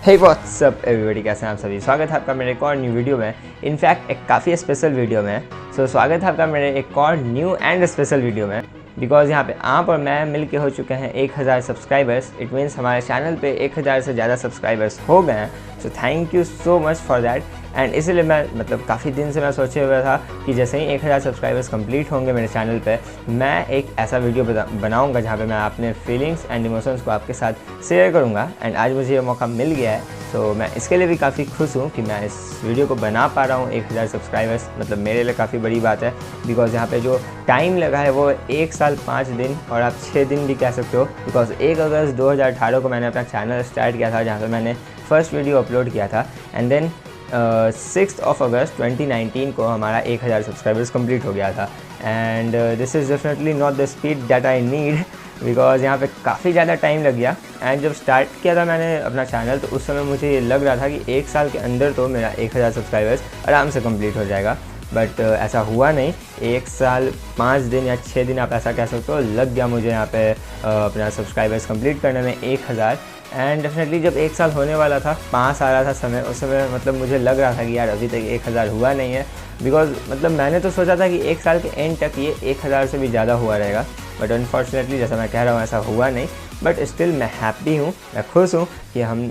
Hey what's up everybody, कैसे हैं आप सभी। स्वागत है आपका मेरे एक और न्यू वीडियो में। इनफैक्ट एक काफ़ी स्पेशल वीडियो में। स्वागत है आपका मेरे एक और न्यू एंड स्पेशल वीडियो में, बिकॉज यहाँ पे आप और मैं मिल के हो चुके हैं 1000 सब्सक्राइबर्स। इट मीन्स हमारे चैनल पे 1000 से ज़्यादा सब्सक्राइबर्स हो गए हैं। So thank you so much for that. And इसीलिए मैं काफ़ी दिन से मैं सोचे हुआ था कि जैसे ही 1000 सब्सक्राइबर्स कंप्लीट होंगे मेरे चैनल पे, मैं एक ऐसा वीडियो बनाऊंगा जहाँ पे मैं अपने फीलिंग्स एंड इमोशंस को आपके साथ शेयर करूँगा। एंड आज मुझे ये मौका मिल गया है, तो मैं इसके लिए भी काफ़ी खुश हूँ कि मैं इस वीडियो को बना पा रहा हूँ। 1000 सब्सक्राइबर्स मेरे लिए काफ़ी बड़ी बात है, बिकॉज यहाँ पे जो टाइम लगा है वो 1 साल 5 दिन और आप 6 दिन भी कह सकते हो। बिकॉज 1 अगस्त 2018 को मैंने अपना चैनल स्टार्ट किया था, जहाँ पे मैंने फर्स्ट वीडियो अपलोड किया था। एंड देन 6 अगस्त 2019 को हमारा 1000 सब्सक्राइबर्स कंप्लीट हो गया था। And this is definitely not the speed that I need, because यहाँ पे काफ़ी ज़्यादा टाइम लग गया। एंड जब स्टार्ट किया था मैंने अपना चैनल, तो उस समय मुझे ये लग रहा था कि 1 साल के अंदर तो मेरा 1000 सब्सक्राइबर्स आराम से कंप्लीट हो जाएगा। बट ऐसा हुआ नहीं। 1 साल 5 दिन या 6 दिन आप ऐसा कह सकते हो लग गया मुझे यहाँ पे अपना सब्सक्राइबर्स कंप्लीट करने में 1000। एंड डेफिनेटली जब 1 साल होने वाला था, पास आ रहा था समय, उस समय मुझे लग रहा था कि यार अभी तक 1000 हुआ नहीं है। बिकॉज मैंने तो सोचा था कि 1 साल के एंड तक ये 1000 से भी ज़्यादा हुआ रहेगा। बट अनफॉर्चुनेटली जैसा मैं कह रहा हूँ ऐसा हुआ नहीं। बट स्टिल मैं हैप्पी हूँ, मैं खुश हूँ कि हम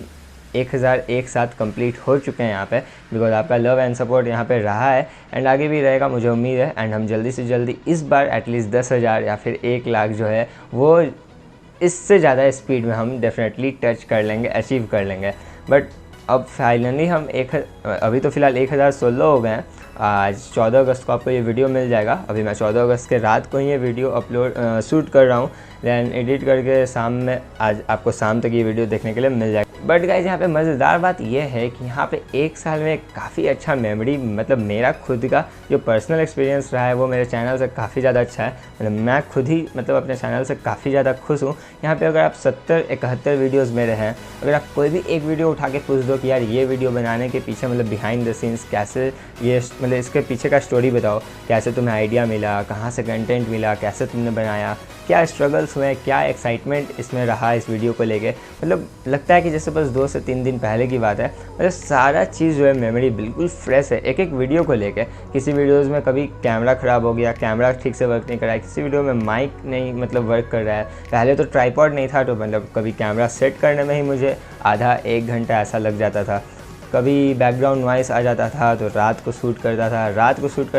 1000 एक साथ कंप्लीट हो चुके हैं यहाँ पे। बिकॉज आपका लव एंड सपोर्ट यहाँ पे रहा है एंड आगे भी रहेगा, मुझे उम्मीद है। एंड हम जल्दी से जल्दी इस बार एटलीस्ट 10,000 या फिर 1 लाख जो है वो इससे ज़्यादा स्पीड में हम डेफिनेटली टच कर लेंगे, अचीव कर लेंगे। बट अब फाइनली हम अभी तो फ़िलहाल 1016 हो गए हैं। आज 14 अगस्त को आपको ये वीडियो मिल जाएगा। अभी मैं 14 अगस्त के रात को ही ये वीडियो शूट कर रहा हूँ, दैन एडिट करके शाम में आज आपको शाम तक ये वीडियो देखने के लिए मिल जाएगा। बट गाइस यहाँ पे मज़ेदार बात ये है कि यहाँ पे 1 साल में काफ़ी अच्छा मेमोरी, मेरा खुद का जो पर्सनल एक्सपीरियंस रहा है वो मेरे चैनल से काफ़ी ज़्यादा अच्छा है। मैं खुद ही अपने चैनल से काफ़ी ज़्यादा खुश हूँ। यहाँ पे अगर आप 70-71 वीडियोज़ मेरे हैं, अगर आप कोई भी एक वीडियो उठा के पूछ दो कि यार ये वीडियो बनाने के पीछे बिहाइंड द सीन्स कैसे, ये इसके पीछे का स्टोरी बताओ, कैसे तुम्हें आइडिया मिला, कहाँ से कंटेंट मिला, कैसे तुमने बनाया, क्या स्ट्रगल्स हुए, क्या एक्साइटमेंट इसमें रहा इस वीडियो को लेके, लगता है कि जैसे बस 2 से 3 दिन पहले की बात है। सारा चीज़ जो है मेमोरी बिल्कुल फ्रेश है। एक वीडियो को लेके, किसी वीडियोज़ में कभी कैमरा ख़राब हो गया, कैमरा ठीक से वर्क नहीं कर रहा है, किसी वीडियो में माइक नहीं वर्क कर रहा है। पहले तो ट्राइपॉड नहीं था, तो कभी कैमरा सेट करने में ही मुझे आधा 1 घंटा ऐसा लग जाता था। कभी बैकग्राउंड नॉइस आ जाता था तो रात को शूट करता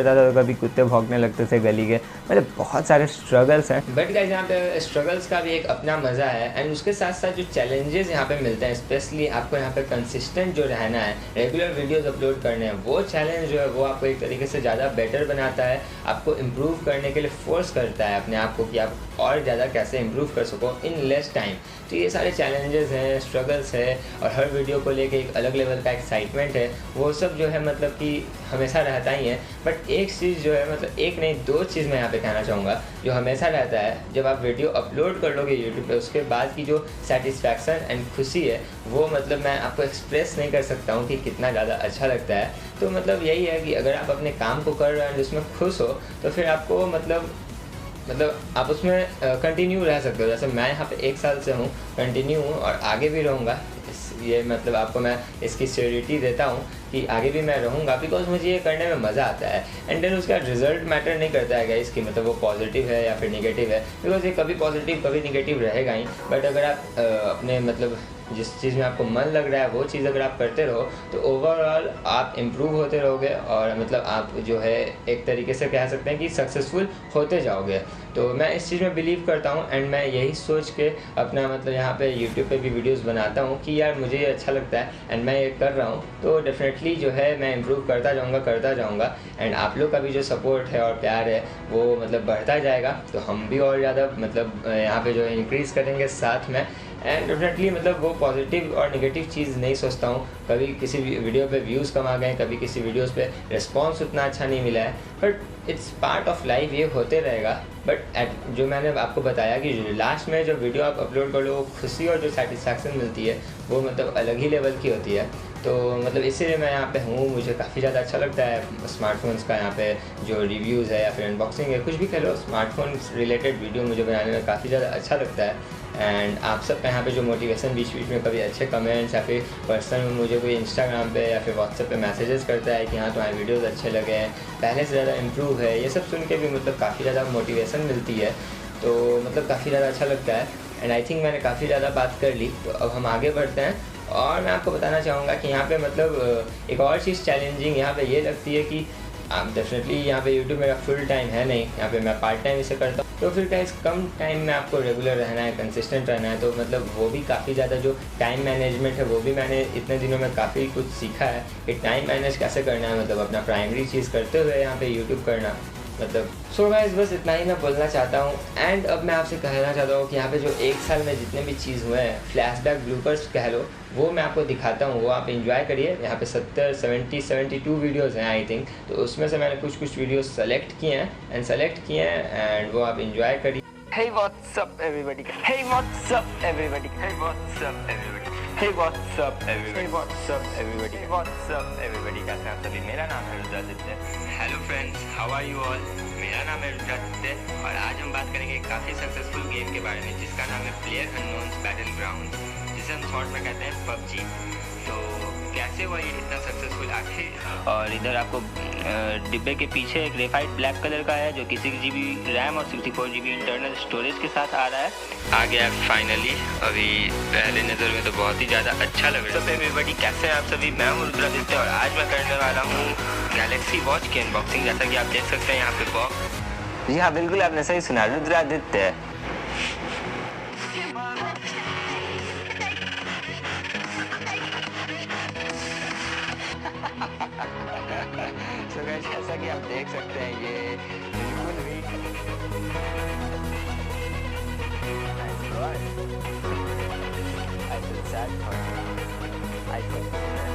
था तो कभी कुत्ते भौंकने लगते थे गली के। बहुत सारे स्ट्रगल्स हैं। बट गाइस यहाँ पे स्ट्रगल्स का भी एक अपना मज़ा है। एंड उसके साथ साथ जो चैलेंजेस यहाँ पे मिलते हैं, स्पेशली आपको यहाँ पे कंसिस्टेंट जो रहना है, रेगुलर वीडियोस अपलोड करने हैं, वो चैलेंज जो है वो आपको एक तरीके से ज़्यादा बेटर बनाता है, आपको इम्प्रूव करने के लिए फोर्स करता है अपने आप को कि आप और ज़्यादा कैसे इम्प्रूव कर सको इन लेस टाइम। तो ये सारे चैलेंजेस हैं, स्ट्रगल्स है, और हर वीडियो को लेके एक अलग लेवल का एक्साइटमेंट है, वो सब जो है कि हमेशा रहता ही है। बट एक चीज़ जो है एक नहीं 2 चीज़ मैं यहाँ पे कहना चाहूँगा जो हमेशा रहता है। जब आप वीडियो अपलोड कर लोगे यूट्यूब पे, उसके बाद की जो सेटिस्फैक्शन एंड खुशी है वो मैं आपको एक्सप्रेस नहीं कर सकता हूँ कि कितना ज़्यादा अच्छा लगता है। तो यही है कि अगर आप अपने काम को कर रहे हैं उसमें खुश हो, तो फिर आपको आप उसमें कंटिन्यू रह सकते हो। जैसे मैं यहाँ पे 1 साल से हूँ, कंटिन्यू हूँ और आगे भी रहूँगा। ये आपको मैं इसकी श्योरिटी देता हूँ कि आगे भी मैं रहूँगा, बिकॉज मुझे ये करने में मज़ा आता है। एंड देन उसका रिजल्ट मैटर नहीं करता है गाइस कि वो पॉजिटिव है या फिर निगेटिव है, बिकॉज ये कभी पॉजिटिव कभी निगेटिव रहेगा ही। बट अगर आप अपने जिस चीज़ में आपको मन लग रहा है वो चीज़ अगर आप करते रहो, तो ओवरऑल आप इम्प्रूव होते रहोगे और आप जो है एक तरीके से कह सकते हैं कि सक्सेसफुल होते जाओगे। तो मैं इस चीज़ में बिलीव करता हूँ एंड मैं यही सोच के अपना यहाँ पे यूट्यूब पे भी वीडियोस बनाता हूँ कि यार मुझे ये अच्छा लगता है एंड मैं ये कर रहा हूँ, तो डेफिनेटली जो है मैं इम्प्रूव करता जाऊँगा। एंड आप लोग का भी जो सपोर्ट है और प्यार है वो बढ़ता जाएगा, तो हम भी और ज़्यादा यहाँ पे जो है इंक्रीज़ करेंगे साथ में। एंड डेफिनेटली वो पॉजिटिव और नेगेटिव चीज़ नहीं सोचता हूँ। कभी किसी वीडियो पे व्यूज़ कम आ गए, कभी किसी वीडियोस पे रिस्पांस उतना अच्छा नहीं मिला है, but it's part of life, ये होते रहेगा। बट जो मैंने आपको बताया कि लास्ट में जो वीडियो आप अपलोड कर लो, वो खुशी और जो सेटिस्फैक्शन मिलती है वो अलग ही लेवल की होती है। तो इसीलिए मैं यहाँ पे हूँ। मुझे काफ़ी ज़्यादा अच्छा लगता है स्मार्टफोन्स का यहाँ पे जो रिव्यूज़ है या फिर अनबॉक्सिंग है, कुछ भी कह लो, स्मार्टफोन रिलेटेड वीडियो मुझे बनाने में काफ़ी ज़्यादा अच्छा लगता है। एंड आप सब का यहाँ पे जो मोटिवेशन बीच बीच में कभी अच्छे कमेंट्स या फिर पर्सनल में मुझे कोई इंस्टाग्राम पे या फिर व्हाट्सएप पे मैसेजेस करता है कि हाँ तुम्हारे वीडियोस अच्छे लगे हैं, पहले से ज़्यादा इम्प्रूव है, ये सब सुन के भी मतलब काफ़ी ज़्यादा मोटिवेशन मिलती है। तो मतलब काफ़ी ज़्यादा अच्छा लगता है। एंड आई थिंक मैंने काफ़ी ज़्यादा बात कर ली, तो अब हम आगे बढ़ते हैं। और मैं आपको बताना चाहूँगा कि यहाँ पे मतलब एक और चीज़ चैलेंजिंग यहाँ पे ये लगती है कि आप डेफिनेटली यहाँ पे यूट्यूब मेरा फुल टाइम है नहीं, यहाँ पे मैं पार्ट टाइम इसे करता हूँ। तो फिर गाइस कम टाइम में आपको रेगुलर रहना है, कंसिस्टेंट रहना है, तो मतलब वो भी काफ़ी ज़्यादा जो टाइम मैनेजमेंट है वो भी मैंने इतने दिनों में काफ़ी कुछ सीखा है कि टाइम मैनेज कैसे करना है, मतलब अपना प्राइमरी चीज़ करते हुए यहाँ पे यूट्यूब करना मतलब। सो गाइस बस इतना ही मैं बोलना चाहता हूँ। एंड अब मैं आपसे कहना चाहता हूँ कि यहाँ पे जो एक साल में जितने भी चीज़ हुए हैं, फ्लैशबैक ब्लूपर्स कह लो, वो मैं आपको दिखाता हूँ, वो आप एंजॉय करिए। यहाँ पे 72 वीडियोज़ हैं आई थिंक, तो उसमें से मैंने कुछ वीडियोज़ सेलेक्ट किए हैं एंड वो आप एंजॉय करिए। Hey what's up everybody? Hey what's up everybody? Hey what's up everybody? Hey what's up everybody? Hey what's up everybody? Hey what's up everybody? कैसे हैं आप सभी? मेरा नाम है Rudraditya. Hello friends, how are you all? मेरा नाम है रुद्रादित्य और आज हम बात करेंगे एक काफ़ी सक्सेसफुल गेम के बारे में जिसका नाम है प्लेयर अननोन्स बैटलग्राउंड, जिसे हम शॉर्ट में कहते हैं पबजी। तो कैसे हुआ ये इतना सक्सेसफुल आखिर? और इधर आपको डिब्बे के पीछे एक ग्रेफाइट ब्लैक कलर का है जो कि 6 GB रैम और 64 GB इंटरनल स्टोरेज के साथ आ रहा है। आ गया फाइनली, अभी पहले नज़र में तो बहुत ही ज़्यादा अच्छा लग रहा है। एवरीबॉडी कैसे हैं आप सभी? मैं हूँ रुद्रादित्य और आज मैं करने वाला हूँ गैलेक्सी वॉच की अनबॉक्सिंग। जैसा कि आप देख सकते हैं यहाँ पे बॉक्स। जी हाँ बिल्कुल, आपने सही सुना, रुद्रादित्य। तो गाइस जैसा कि आप देख सकते हैं ये बिल्कुल भी I feel sad for you. I feel